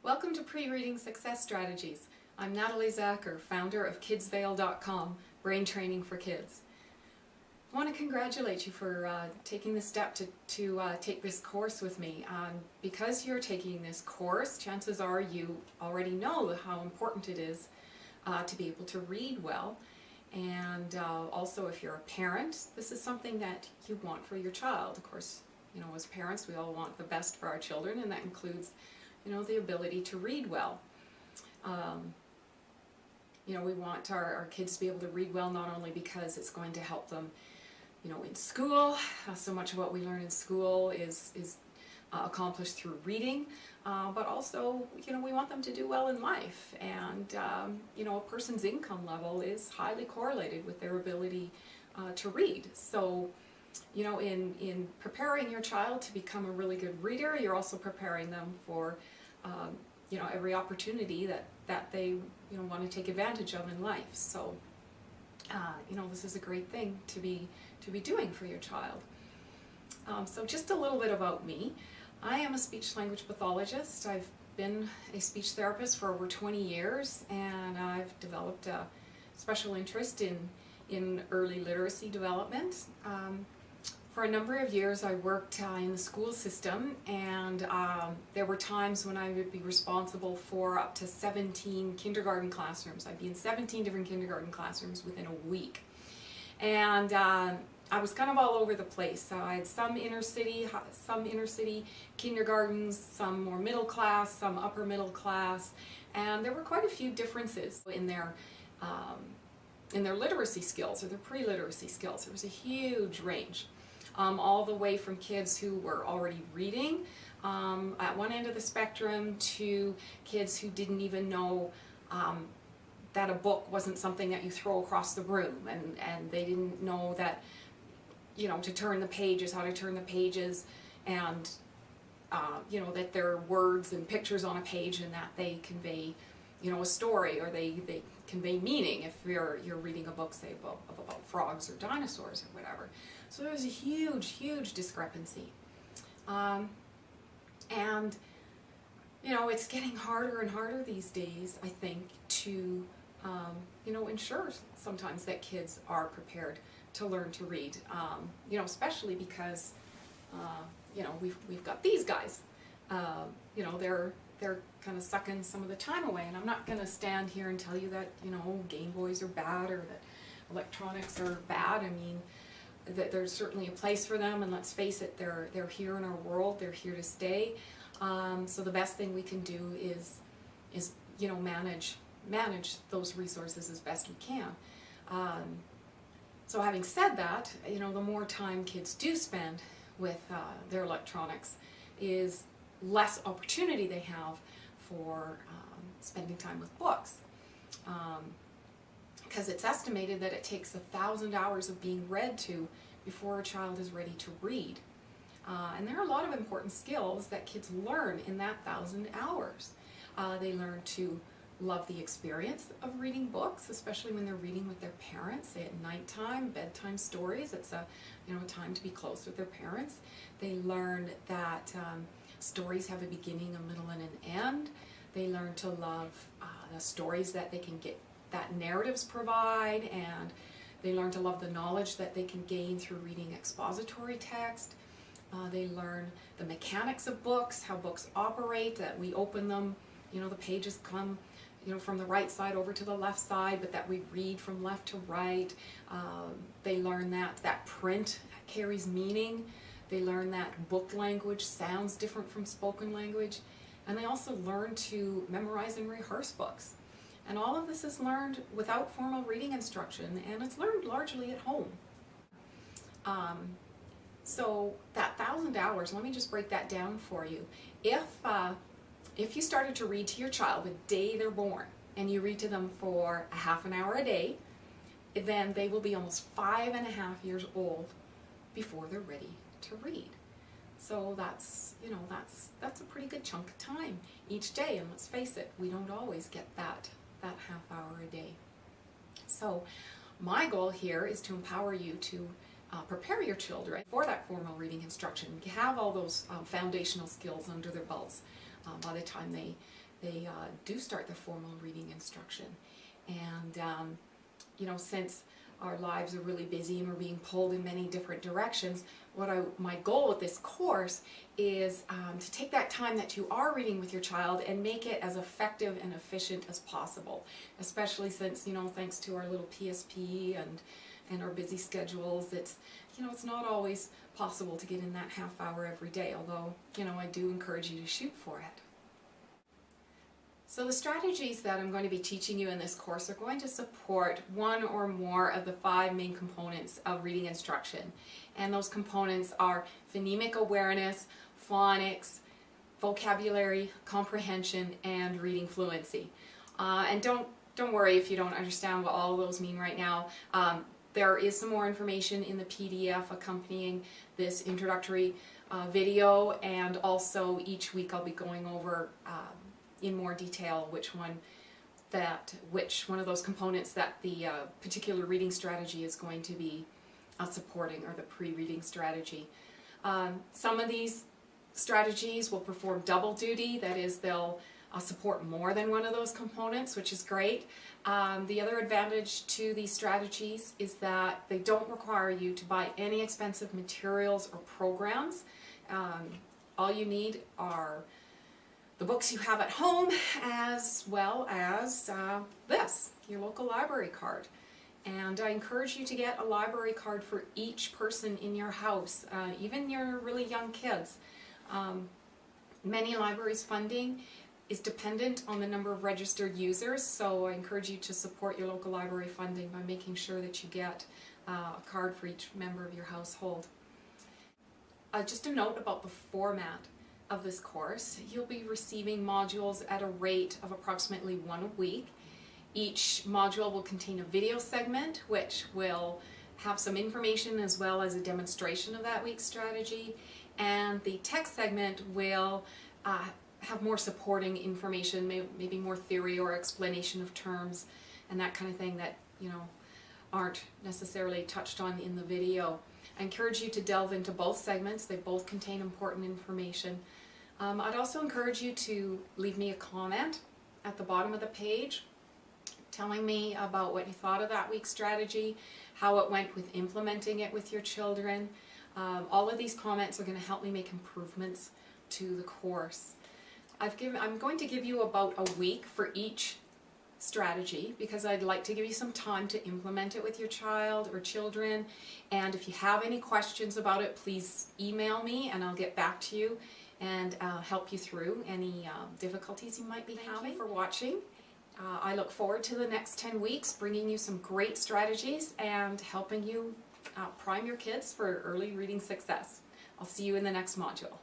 Welcome to Pre-Reading Success Strategies. I'm Natalie Zacher, founder of KidsVale.com, brain training for kids. I want to congratulate you for taking the step to take this course with me. Because you're taking this course, chances are you already know how important it is to be able to read well. And also, if you're a parent, this is something that you want for your child. Of course, you know, as parents, we all want the best for our children, and that includes, you know, the ability to read well. You know, we want our kids to be able to read well, not only because it's going to help them, you know, in school. So much of what we learn in school is accomplished through reading, but also, you know, we want them to do well in life. And you know, a person's income level is highly correlated with their ability to read. So, you know, in preparing your child to become a really good reader, you're also preparing them for you know, every opportunity that they, you know, want to take advantage of in life. So you know, this is a great thing to be doing for your child. So just a little bit about me. I am a speech-language pathologist. I've been a speech therapist for over 20 years, and I've developed a special interest in early literacy development. For a number of years I worked in the school system, and there were times when I would be responsible for up to 17 kindergarten classrooms. I'd be in 17 different kindergarten classrooms within a week. And I was kind of all over the place. So I had some inner city kindergartens, some more middle class, some upper middle class, and there were quite a few differences in their literacy skills, or their pre-literacy skills. There was a huge range. All the way from kids who were already reading at one end of the spectrum to kids who didn't even know that a book wasn't something that you throw across the room, and they didn't know that, you know, to turn the pages, how to turn the pages, and you know, that there are words and pictures on a page and that they convey, you know, a story, or they convey meaning if you're reading a book, say, about frogs or dinosaurs or whatever. So there was a huge discrepancy. And, you know, it's getting harder and harder these days, I think, to, you know, ensure sometimes that kids are prepared to learn to read. You know, especially because, you know, we've got these guys. You know, they're kind of sucking some of the time away, and I'm not going to stand here and tell you that, you know, Game Boys are bad or that electronics are bad. I mean, that there's certainly a place for them, and let's face it, they're here in our world, they're here to stay. So the best thing we can do is you know, manage those resources as best we can. So having said that, you know, the more time kids do spend with their electronics, is less opportunity they have for spending time with books. Because it's estimated that it takes 1,000 hours of being read to before a child is ready to read. And there are a lot of important skills that kids learn in that 1,000 hours. They learn to love the experience of reading books, especially when they're reading with their parents, say at nighttime, bedtime stories. It's a, you know, a time to be close with their parents. They learn that stories have a beginning, a middle, and an end. They learn to love the stories that they can get, that narratives provide, and they learn to love the knowledge that they can gain through reading expository text. They learn the mechanics of books, how books operate, that we open them, you know, the pages come, you know, from the right side over to the left side, but that we read from left to right. They learn that print carries meaning. They learn that book language sounds different from spoken language. And they also learn to memorize and rehearse books. And all of this is learned without formal reading instruction, and it's learned largely at home. So that 1,000 hours, let me just break that down for you. If you started to read to your child the day they're born, and you read to them for a half an hour a day, then they will be almost 5.5 years old before they're ready to read. So that's, you know, that's a pretty good chunk of time each day, and let's face it, we don't always get that half hour a day. So my goal here is to empower you to prepare your children for that formal reading instruction, have all those foundational skills under their belts by the time they do start the formal reading instruction. And since our lives are really busy and we're being pulled in many different directions, my goal with this course is to take that time that you are reading with your child and make it as effective and efficient as possible, especially since, thanks to our little PSP and our busy schedules, it's not always possible to get in that half hour every day, although, I do encourage you to shoot for it. So the strategies that I'm going to be teaching you in this course are going to support one or more of the 5 main components of reading instruction. And those components are phonemic awareness, phonics, vocabulary, comprehension, and reading fluency. And don't worry if you don't understand what all of those mean right now. There is some more information in the PDF accompanying this introductory video, and also each week I'll be going over in more detail which one of those components that the particular reading strategy is going to be supporting, or the pre-reading strategy. Some of these strategies will perform double duty, that is, they'll support more than one of those components, which is great. The other advantage to these strategies is that they don't require you to buy any expensive materials or programs. All you need are the books you have at home, as well as your local library card. And I encourage you to get a library card for each person in your house, even your really young kids. Many libraries' funding is dependent on the number of registered users, so I encourage you to support your local library funding by making sure that you get a card for each member of your household. Just a note about the format of this course. You'll be receiving modules at a rate of approximately 1 a week. Each module will contain a video segment which will have some information as well as a demonstration of that week's strategy, and the text segment will have more supporting information, maybe more theory or explanation of terms and that kind of thing that aren't necessarily touched on in the video. I encourage you to delve into both segments. They both contain important information. I'd also encourage you to leave me a comment at the bottom of the page telling me about what you thought of that week's strategy, how it went with implementing it with your children. All of these comments are going to help me make improvements to the course. I'm going to give you about a week for each strategy because I'd like to give you some time to implement it with your child or children. And if you have any questions about it, please email me and I'll get back to you and help you through any difficulties you might be having. Thank you for watching. I look forward to the next 10 weeks bringing you some great strategies and helping you prime your kids for early reading success. I'll see you in the next module.